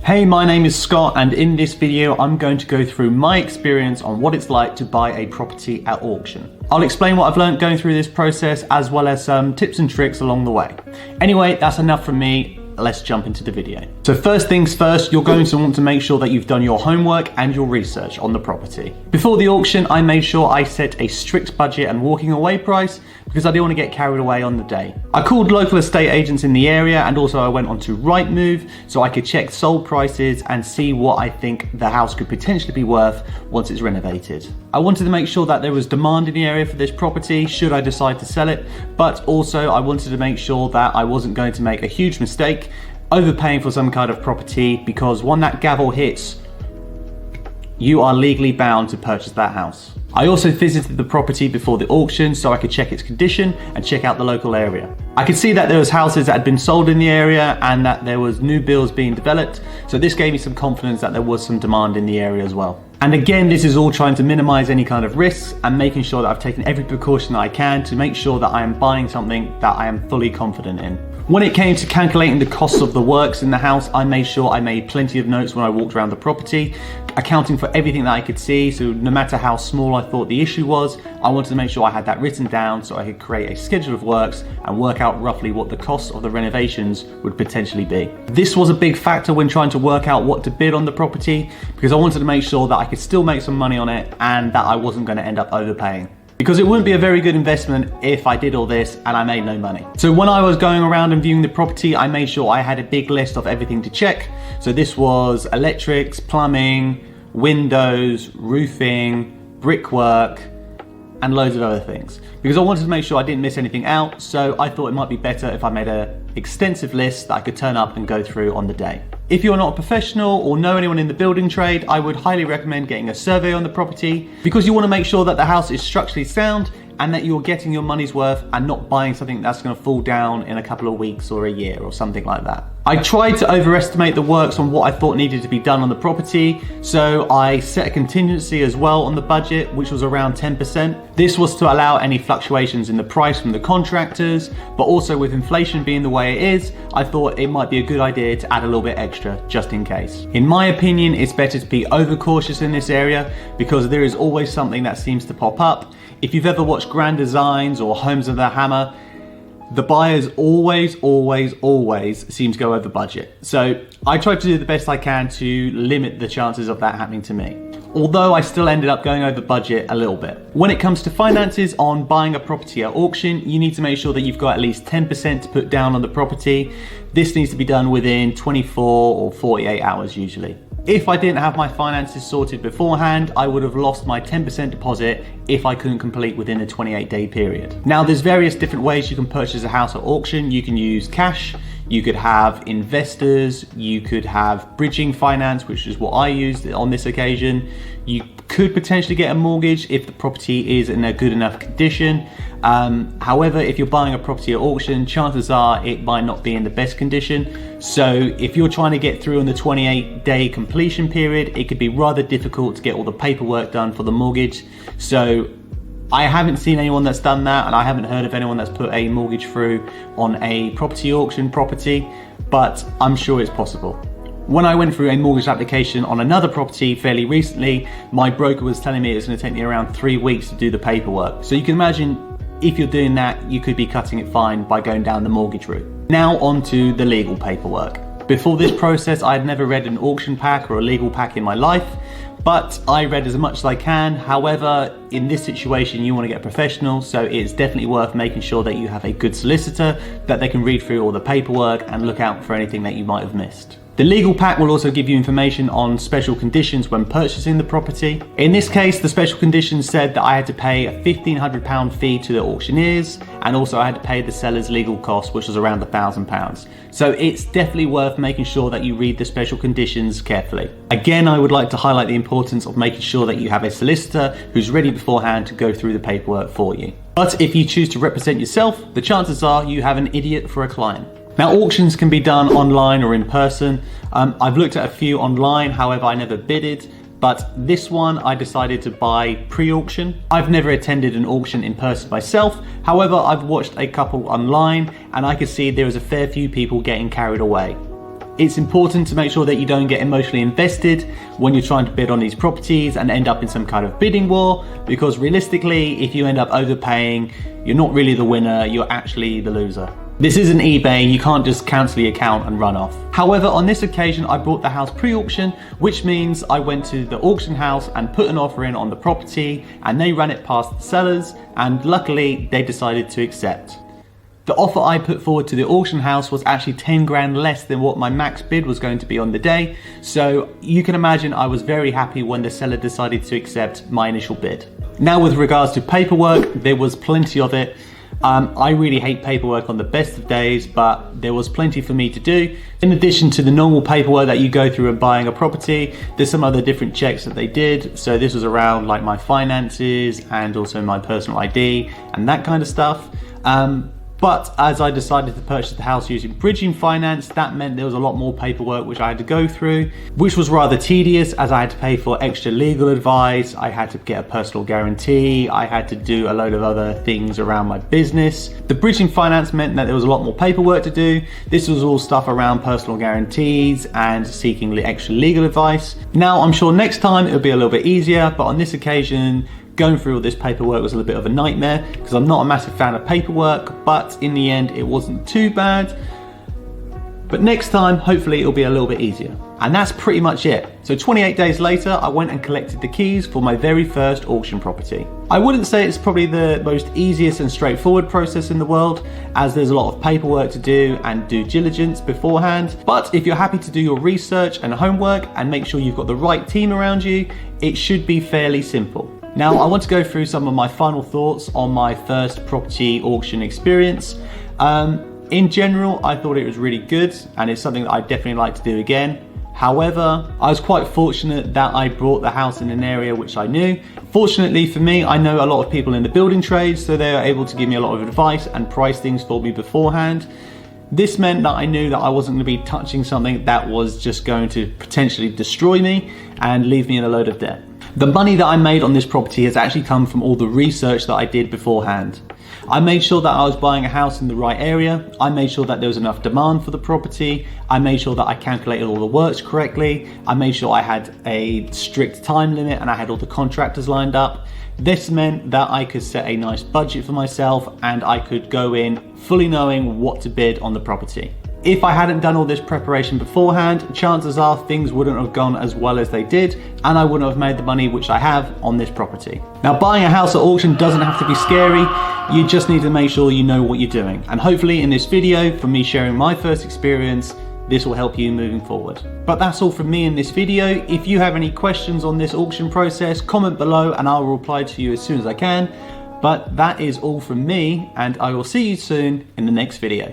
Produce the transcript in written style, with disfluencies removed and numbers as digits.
Hey, my name is Scott, and in this video I'm going to go through my experience on what it's like to buy a property at auction. I'll explain what I've learned going through this process as well as some tips and tricks along the way. Anyway, that's enough from me. Let's jump into the video. So first things first, you're going to want to make sure that you've done your homework and your research on the property. Before the auction, I made sure I set a strict budget and walking away price because I didn't want to get carried away on the day. I called local estate agents in the area, and also I went onto Rightmove so I could check sold prices and see what I think the house could potentially be worth once it's renovated. I wanted to make sure that there was demand in the area for this property should I decide to sell it, but also I wanted to make sure that I wasn't going to make a huge mistake overpaying for some kind of property, because when that gavel hits, you are legally bound to purchase that house. I also visited the property before the auction so I could check its condition and check out the local area. I could see that there was houses that had been sold in the area and that there was new builds being developed, so this gave me some confidence that there was some demand in the area as well. And again, this is all trying to minimize any kind of risks and making sure that I've taken every precaution that I can to make sure that I am buying something that I am fully confident in. When it came to calculating the costs of the works in the house, I made sure I made plenty of notes when I walked around the property, accounting for everything that I could see. So no matter how small I thought the issue was, I wanted to make sure I had that written down so I could create a schedule of works and work out roughly what the cost of the renovations would potentially be. This was a big factor when trying to work out what to bid on the property, because I wanted to make sure that I could still make some money on it and that I wasn't going to end up overpaying. Because it wouldn't be a very good investment if I did all this and I made no money. So when I was going around and viewing the property, I made sure I had a big list of everything to check. So this was electrics, plumbing, windows, roofing, brickwork, and loads of other things. Because I wanted to make sure I didn't miss anything out, so I thought it might be better if I made an extensive list that I could turn up and go through on the day. If you're not a professional or know anyone in the building trade, I would highly recommend getting a survey on the property, because you want to make sure that the house is structurally sound and that you're getting your money's worth and not buying something that's going to fall down in a couple of weeks or a year or something like that. I tried to overestimate the works on what I thought needed to be done on the property, so I set a contingency as well on the budget, which was around 10%. This was to allow any fluctuations in the price from the contractors, but also with inflation being the way it is, I thought it might be a good idea to add a little bit extra just in case. In my opinion, it's better to be overcautious in this area because there is always something that seems to pop up. If you've ever watched Grand Designs or Homes of the Hammer, the buyers always seem to go over budget. So I tried to do the best I can to limit the chances of that happening to me. Although I still ended up going over budget a little bit. When it comes to finances on buying a property at auction, you need to make sure that you've got at least 10% to put down on the property. This needs to be done within 24 or 48 hours usually. If I didn't have my finances sorted beforehand, I would have lost my 10% deposit if I couldn't complete within a 28-day period. Now, there's various different ways you can purchase a house at auction. You can use cash, you could have investors, you could have bridging finance, which is what I used on this occasion. You could potentially get a mortgage if the property is in a good enough condition. However, if you're buying a property at auction, chances are it might not be in the best condition. So if you're trying to get through on the 28-day completion period, it could be rather difficult to get all the paperwork done for the mortgage. So I haven't seen anyone that's done that, and I haven't heard of anyone that's put a mortgage through on a property auction property, but I'm sure it's possible. When I went through a mortgage application on another property fairly recently, my broker was telling me it's going to take me around 3 weeks to do the paperwork. So you can imagine if you're doing that, you could be cutting it fine by going down the mortgage route. Now on to the legal paperwork. Before this process, I had never read an auction pack or a legal pack in my life, but I read as much as I can. However, in this situation, you want to get a professional, so it's definitely worth making sure that you have a good solicitor, that they can read through all the paperwork and look out for anything that you might have missed. The legal pack will also give you information on special conditions when purchasing the property. In this case, the special conditions said that I had to pay a £1,500 fee to the auctioneers, and also I had to pay the seller's legal costs, which was around £1,000. So it's definitely worth making sure that you read the special conditions carefully. Again, I would like to highlight the importance of making sure that you have a solicitor who's ready beforehand to go through the paperwork for you. But if you choose to represent yourself, the chances are you have an idiot for a client. Now, auctions can be done online or in person. I've looked at a few online, however, I never bidded. But this one I decided to buy pre-auction. I've never attended an auction in person myself. However, I've watched a couple online and I could see there was a fair few people getting carried away. It's important to make sure that you don't get emotionally invested when you're trying to bid on these properties and end up in some kind of bidding war, because realistically, if you end up overpaying, you're not really the winner, you're actually the loser. This isn't eBay, you can't just cancel the account and run off. However, on this occasion, I bought the house pre-auction, which means I went to the auction house and put an offer in on the property, and they ran it past the sellers, and luckily they decided to accept. The offer I put forward to the auction house was actually 10 grand less than what my max bid was going to be on the day. So you can imagine I was very happy when the seller decided to accept my initial bid. Now with regards to paperwork, there was plenty of it. I really hate paperwork on the best of days, but there was plenty for me to do. In addition to the normal paperwork that you go through in buying a property, there's some other different checks that they did. So this was around like my finances and also my personal ID and that kind of stuff. But as I decided to purchase the house using bridging finance, that meant there was a lot more paperwork which I had to go through, which was rather tedious as I had to pay for extra legal advice, I had to get a personal guarantee, I had to do a load of other things around my business. The bridging finance meant that there was a lot more paperwork to do. This was all stuff around personal guarantees and seeking extra legal advice. Now I'm sure next time it'll be a little bit easier, but on this occasion, going through all this paperwork was a little bit of a nightmare because I'm not a massive fan of paperwork, but in the end it wasn't too bad. But next time, hopefully it'll be a little bit easier. And that's pretty much it. So 28 days later, I went and collected the keys for my very first auction property. I wouldn't say it's probably the most easiest and straightforward process in the world, as there's a lot of paperwork to do and due diligence beforehand. But if you're happy to do your research and homework and make sure you've got the right team around you, it should be fairly simple. Now, I want to go through some of my final thoughts on my first property auction experience. In general, I thought it was really good and it's something that I'd definitely like to do again. However, I was quite fortunate that I bought the house in an area which I knew. Fortunately for me, I know a lot of people in the building trades, so they are able to give me a lot of advice and price things for me beforehand. This meant that I knew that I wasn't going to be touching something that was just going to potentially destroy me and leave me in a load of debt. The money that I made on this property has actually come from all the research that I did beforehand. I made sure that I was buying a house in the right area. I made sure that there was enough demand for the property. I made sure that I calculated all the works correctly. I made sure I had a strict time limit and I had all the contractors lined up. This meant that I could set a nice budget for myself and I could go in fully knowing what to bid on the property. If I hadn't done all this preparation beforehand, chances are things wouldn't have gone as well as they did and I wouldn't have made the money which I have on this property. Now, buying a house at auction doesn't have to be scary, you just need to make sure you know what you're doing. And hopefully in this video, from me sharing my first experience, this will help you moving forward. But that's all from me in this video. If you have any questions on this auction process, comment below and I'll reply to you as soon as I can. But that is all from me and I will see you soon in the next video.